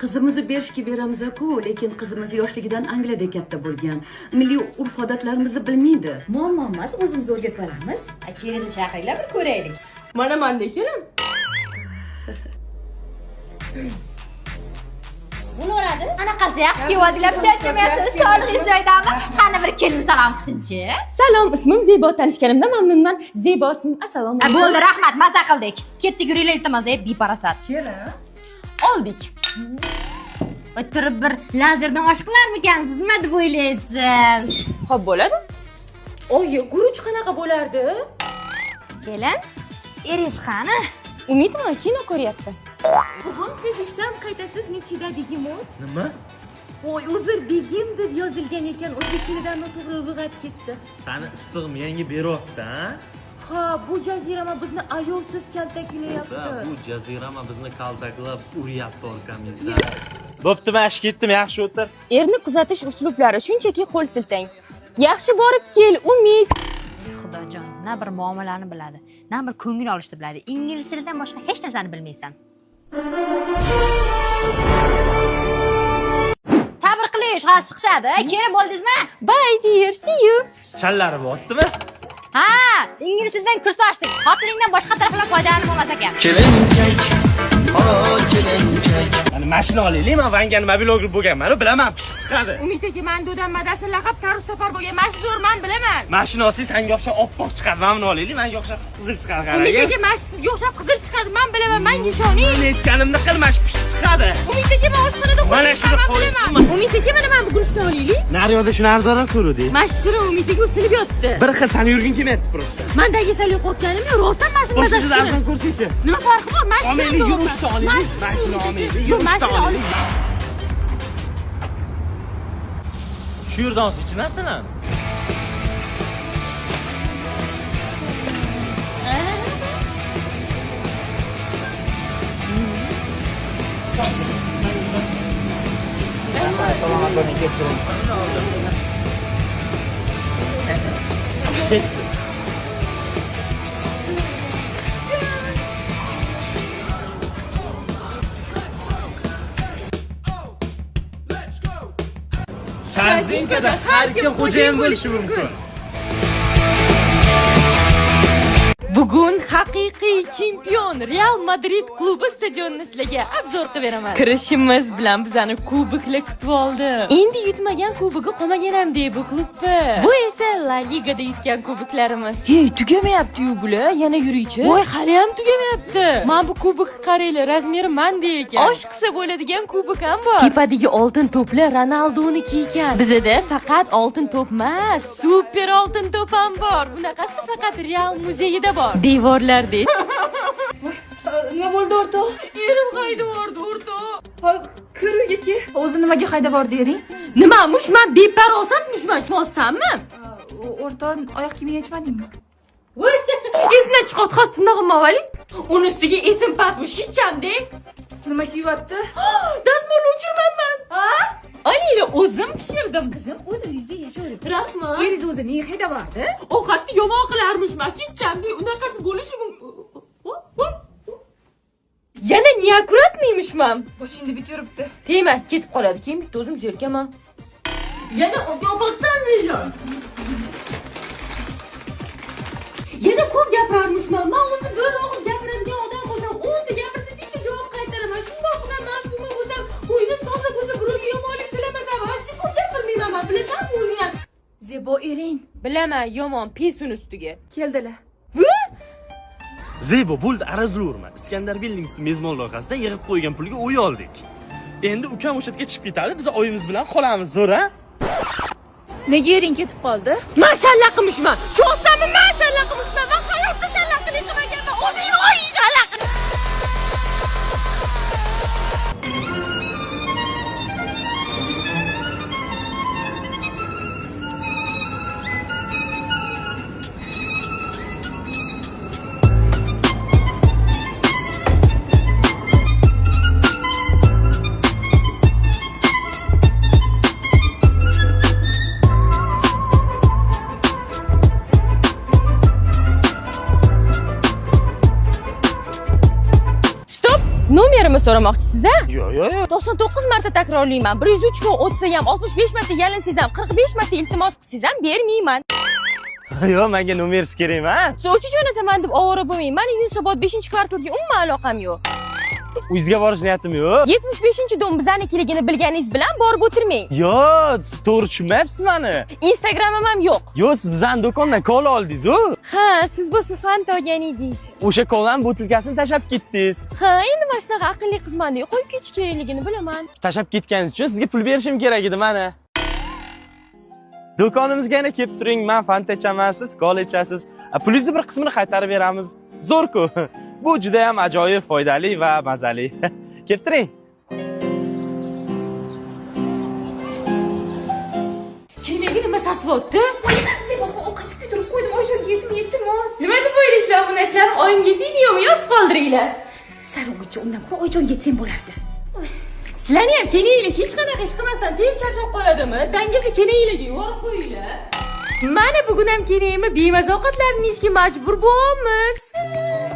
Qizimizni berishga beramiz-ku, lekin qizimiz yoshligidan Angliyada katta bo'lgan. Milliy urf-odatlarimizni bilmaydi. Muammo emas, o'zimiz o'rgatib olamiz. Kelinni chaqiringlar, bir ko'raylik. Mana manda kelin. Bo'laveradi. Qanaqasi yaxshi kiyadilar, charchamayapsiz, sog'lig'ingiz joyidami? Qani bir kelin salom qilsin-chi. Salom, ismim Zebo, tanishganimda mamnunman. Zebo ismim. Assalomu alaykum. Bo'ldi, rahmat, maza qildik. Ketdik, yuringlar, iltimos, beparasat. Kelin. Oldik. O'tirib bir lazerdan oshib qilarmikansiz, nima deb o'ylaysiz? Xo'p, bo'ladi. Oyi, guruch qanaqa bo'lardi? Kelin, eringiz qani? Umidman, kino ko'ryapti. Bugun siz ishdan qaytasiz, nechida begimot? Nima? Voy, uzr, begim deb yozilgan ekan, o'zbek tilidan noto'g'ri lug'at ketdi. Sani issiq menga beryapti, ha? Ha, bu jazirama bizni ayovsiz kaltaklayapti. Bu jazirama bizni kaltaklab uryapti orqamizdan. Bo'pti, men ish ketdim, yaxshi o'tir. Erni kuzatish uslublari shunchaki qo'l siltang. Yaxshi borib kel, Umid. Xudojon, na bir muomalani biladi, na bir ko'ngil olishni biladi. Ingliz tilidan boshqa hech narsani bilmaysan. Sabr qilish, hozir chiqishadi. Kelib bo'ldingizmi? Bye dear, see you. Challari bo'ptimi? Ha, ingliz tilidan kurs ochdik. Xotiningdan boshqa taraflar foydalanib bo'lmas ekan. Kelinchak, kelinchak. Mana mashina olaylik, men Vangan mobilogr bo'lganman, bilaman, pishiq chiqadi. Umid aka, men do'dan madasi laqab tarus safar bo'lgan mashhurman, bilaman. Mashina olsangiz, senga o'xshab oppoq chiqadi, men buni olaylik, menga o'xshab qizil chiqadi, qarang. Umid aka, mana sizga o'xshab qizil chiqadi, men bilaman, menga ishoning. Men aytganimni qilmash, pishiq chiqadi. Umid aka, men oshxonada Mana shuni bilaman. Umid aka, mana men bugun ishni olaylik. Nariyoda shuni arzonroq ko'rdik. Mashhur Umid aka usilib yotibdi. Bir xil sani yurgin kelmayapti просто. Mendagi sal qo'rqganim yo'q, rostdan mashina Boshqasi mazasi. arzon ko'rsichi. Nima farqi bor? Mashina. Omaylik, yurishni olaylik. Mashina omaylik, yurishni olaylik. Shu yerdan olsa ichi narsalarni? Korzinkada har kim xo'jayin bo'lishi mumkin. Bugun haqiqiy chempion Real Madrid klubi stadionini sizlarga obzor qilib beraman. Kirishimiz bilan bizani kuboklar kutib oldi. Endi yutmagan kubogi qolmagan-hamda bu klubda. Bu esa La Ligada yutgan kuboklarimiz. Hey, tugamayapti-yu bular, yana yuriychi. Voy, hali ham tugamayapti. Men bu kubokni qaranglar, razmeri mendek ekan. Osh qilsa bo'ladigan kubok ham bor. Tepadagi oltin to'plar Ronaldoniki ekan. Bizda faqat oltin to'p emas, super oltin to'p ham bor. Bunaqasi faqat Real muzeyida bor. Devorlarda. Nima bo'ldi o'rtoq? Erim haydavordi o'rtoq. Kir uyga. O'zi nimaga haydavor dering? Nima, mushman beparosat mushman chozsanmi? O'rtoq, oyoq kiyim yechmadingmi? Voy, esdan chiqot, xos tinog'imni oling. Uni ustiga esim pastmi, shichamdek. Nima kiyyapti? Dazmolni o'chirmanman. Olaylar, o'zim pishirdim. Qizim, o'zingizda yashayver. Rahmat. Eringiz o'zi nega haydavordi? Ovqatni yomon qilarmishman, shichamdek. Unaqasi bo'lishi mumkin. Yana neakkuratniymişman. Boshingda bit yuribdi. Tegma, ketib qoladi. Keyin bitta o'zim zerikaman. Yana oqoqdan milyon. Yana ko'p gapirarmishman. Men o'zim bir og'iz gapiradigan odam bo'lsam, o'nta gapirsa bitta javob qaytaraman. Shundoq qilib ma'suma bo'lsam, o'yim toza bo'lsa, birovga yomonlik tilamasam, hech ko'p gapirmayman, men bilasanmi o'zing ham? Zebo ering. Bilaman, yomon pesun ustiga. Keldilar. Zebo, bo'ldi, arazlaverma. Iskandar Buildings mezbon loyihasidan yig'ib qo'ygan pulga uy oldik. Endi ukam o'sha yerga chiqib ketadi, biz oyimiz bilan qolamiz, zo'r-a? Nega ering ketib qoldi? Mashallah qilmishman. Cho'zsammi mashallah qilmishman. Men hayotda shallaqlik qilmaganman. O'zing oying shallaq. Nomerimni so'ramoqchisiz a? Yo'q. 99 marta takrorlayman. 103 kun o'tsa ham, 65 marta yalinsangiz ham, 45 marta iltimos qilsangiz ham bermayman. Yo'q, menga nomeringiz kerak emas. Sovchi jo'nataman deb ovora bo'lmang. Meni Yunusobod 5-kvartalga umuman aloqam yo'q. Uyingizga borish niyatim yo'q. 75-dom bizanikiligini bilganingiz bilan borib o'tirmang. Yo'q, siz to'g'ri tushunmayapsiz meni. Instagramim ham yo'q. Yo'q, siz bizani do'kondan kola oldingiz-ku. Ha, siz bo'lsa Fanta olgan edingiz. O'sha kolaning butilkasini tashlab ketdingiz. Ha, endi mana shunaqa aqlli qizmanda qo'yib ketish kerakligini bilaman. Tashlab ketganingiz uchun sizga pul berishim kerak edi mana. Do'konimizga yana kelib turing. Men Fanta ichaman, siz kola ichasiz. Pulingizni bir qismini qaytarib beramiz. Zo'r-ku. Bu juda ham ajoyib, foydali va mazali. Kelib turing. Keyingi nima sasvotdi? Zebaxon ovqatni kuydirib qo'ydim, oysho'ga yetib-yettirmas. Nima deb o'ylaysizlar bu narsalarni? Oyimga tegmaymi, yoz qoldiringlar. Sarg'uncha undan ko'ra oyjon yetsang bo'lardi. Sizlarni ham kenayinglar, hech qanaqa ish qilmasdan tez charchab qoladimi? Dangizni kenayinglarga yuborib qo'yinglar. Mana bugun ham kenayimni bemaza ovqatlarni yeyishga majbur bo'lamiz.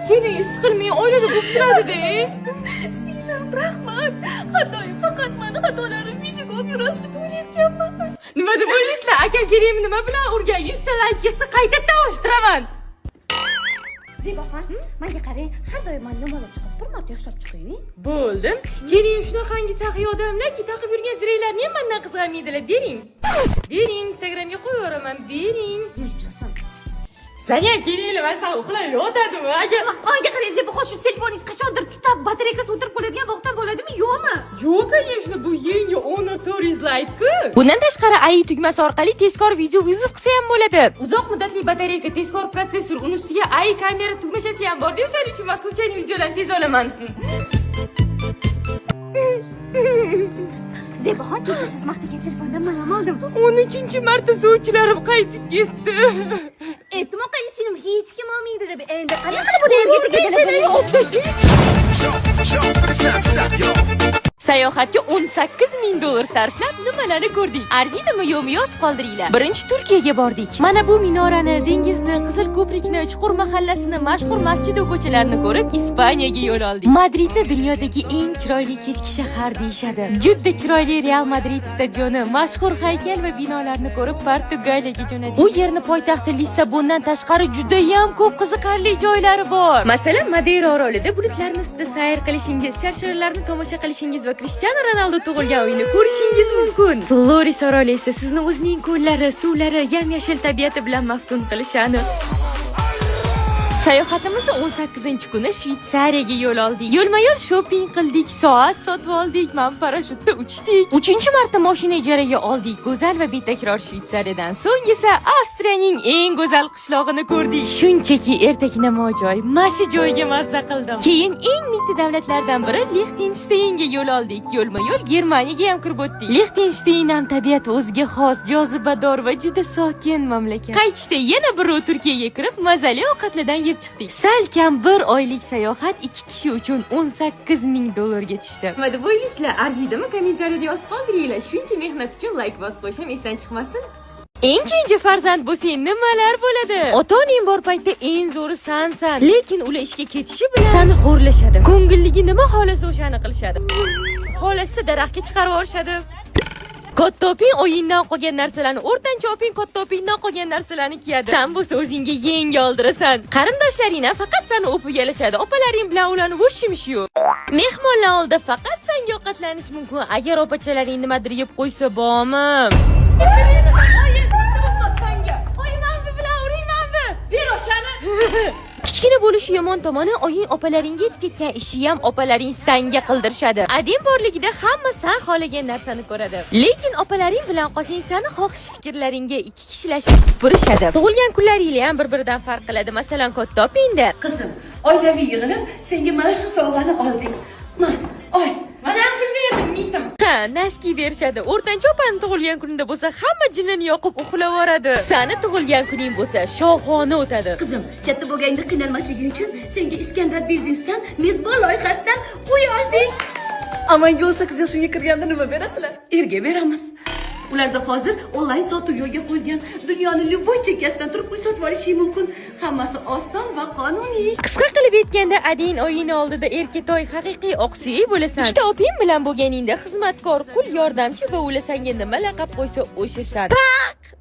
Kenay siqilmay oilada bo'lib turadi-da. Singlim, rahmat. Har doim faqat meni xatolarim videoga olib yurasiz deb o'ylayotganman. Nima deb o'ylaysizlar? Akam kenayimni nima bilan urgan? 100 ta like yesa qaytadan oshtiraman. Zebaxon, menga qarang, har doim meni yomonlab chiqib, bir marta yaxshilab chiqing. Bo'ldim. Kenayim shunaqangi saxiy odamlarki, taqib yurgan ziraylarni ham mendan qizg'anmaydilar. Bering. Bering, Instagramga qo'yaveraman. Bering. Sizlarga ham kenaylar mana shunaqa uxlab yotadimi? Agar Menga qarang, Zebaxon, shu telefoningiz qachondir tutab, batareykasi o'tirib qoladigan vaqtdan bo'ladimi, yo'qmi? yo'q, конечно, bu yangi Honor Tourist Lite-ku. Bundan tashqari AI tugmasi orqali tezkor video vizit qilsa ham bo'ladi. Uzoq muddatli batareyka, tezkor protsessor, uni ustiga AI kamera tugmachasi ham bor. O'shaning uchun men случайный videolarni tez olaman. Zebaxon, kecha siz maqtagan telefondan men ham oldim. 13-marta sovchilarim qaytib ketdi. E'timoq qiling, singlim, hech kim olmaydi deb. Endi qanday qilib buni yerga tegadi? Sayohatga $18,000 sarflab nimalarni ko'rdik? Arzidimi yo'qmi yozib qoldiringlar. Birinchi Turkiyaga bordik. Mana bu minorani, dengizni, Qizil ko'prikni, Chuqur mahallasini, mashhur masjid va ko'chalarni ko'rib Ispaniyaga yo'l oldik. Madridni dunyodagi eng chiroyli kechki shahar deyshadi. Juda chiroyli Real Madrid stadioni, mashhur haykal va binolarni ko'rib Portugaliyaga jo'nadik. U yerni poytaxti Lissabondan tashqari juda ham ko'p qiziqarli joylari bor. Masalan, Madeira orolida bulutlarning ustida sayr qilishingiz, sharsharlarni tomosha qilishingiz va Cristiano Ronaldo tug'ilgan uyni ko'rishingiz mumkin. Flores oroli esa sizni o'zining ko'llari, suvlari, yam-yashil tabiati bilan maftun qilishadi. Sayohatimizni 18-kuni Shvetsariyaga yo'l oldik. Yo'lma-yo'l shopping qildik, soat sotib oldik, men parashyutda uchdik. 3-marta mashina ijaraga oldik. Go'zal va betakror Shvetsariyadan so'ng esa Avstriyaning eng go'zal qishlog'ini ko'rdik. Shunchaki ertaknamo joy, mashi joyga mazza qildim. Keyin eng mitti davlatlardan biri Liechtensteinga yo'l oldik. Yo'lma-yo'l Germaniyaga ham kirib o'tdik. Liechtenstein ham tabiati o'ziga xos, jozibador va juda sokin mamlakat. Qaytishda yana bir Turkiyaga kirib, mazali ovqatlardan yeb chiqdik. Salkam bir oylik sayohat 2 kishi uchun $18,000 ga tushdi. Nima deb o'ylaysizlar? Arziydimi? Kommentariyada yozib qoldiringlar. Shuncha mehnat uchun like bosib qo'yish ham esdan chiqmasin. Eng kenja farzand bo'lsang nimalar bo'ladi? Ota-onang bor paytda eng zo'ri sensan. Lekin ular ishga ketishi bilan seni xo'rlashadi. Ko'ngilligi nima xolasa o'shani qilishadi. Xolasa daraxtga chiqarib yuborishadi. Katta oping o'yindan qolgan narsalarni, o'rtancha oping katta opingdan qolgan narsalarni kiyadi. Sen bo'lsa o'zingga yengi oldirasan. Qarindoshlaring faqat seni o'pib yalashadi. Opalaring bilan ularni bo'shimish yo'q. Mehmonlar oldida faqat senga ovqatlanish mumkin. Agar opachalaring nimadir yeb qo'ysa bormi? Kichkina bo'lishi yomon tomoni, oying opalaringga yetib ketgan ishi ham opalaring senga qildirishadi. Adem borligida hamma sen xohlagan narsani ko'radi. Lekin opalaring bilan qolsang, seni xohish fikrlaringga ikki kishilashib tupurishadi. Tug'ilgan kunlaringlar ham bir-biridan farq qiladi. Masalan, katta opingda. Qizim, oilaviy yig'ilib senga mana shu sovg'ani oldik. Oy. Mana ham pul berdim, mitim. Ha, naski berishadi. O'rtancha opani tug'ilgan kunida bo'lsa, hamma jinini yoqib uxlab yoradi. Seni tug'ilgan kuning bo'lsa, shohona o'tadi. Qizim, katta bo'lganda qiynalmasliging uchun senga Iskandar biznesdan mezbon loyihasidan uy oldik. Amalga 18 yoshga kirganda nima berasizlar? Erga beramiz. Ularda hozir onlayn sotuv yo'lga qo'yilgan. Dunyoni любой chekkasidan turib uy sotib olish mumkin. Hammasi oson va qonuniy. Qisqa qilib Qilib aytganda, adin oyini oldida erkatoy haqiqiy oqsuyak bo'lasan. Ikkita oping bilan bo'lganingda xizmatkor, qul, yordamchi va ular senga nima laqab qo'ysa o'shasan. Paq!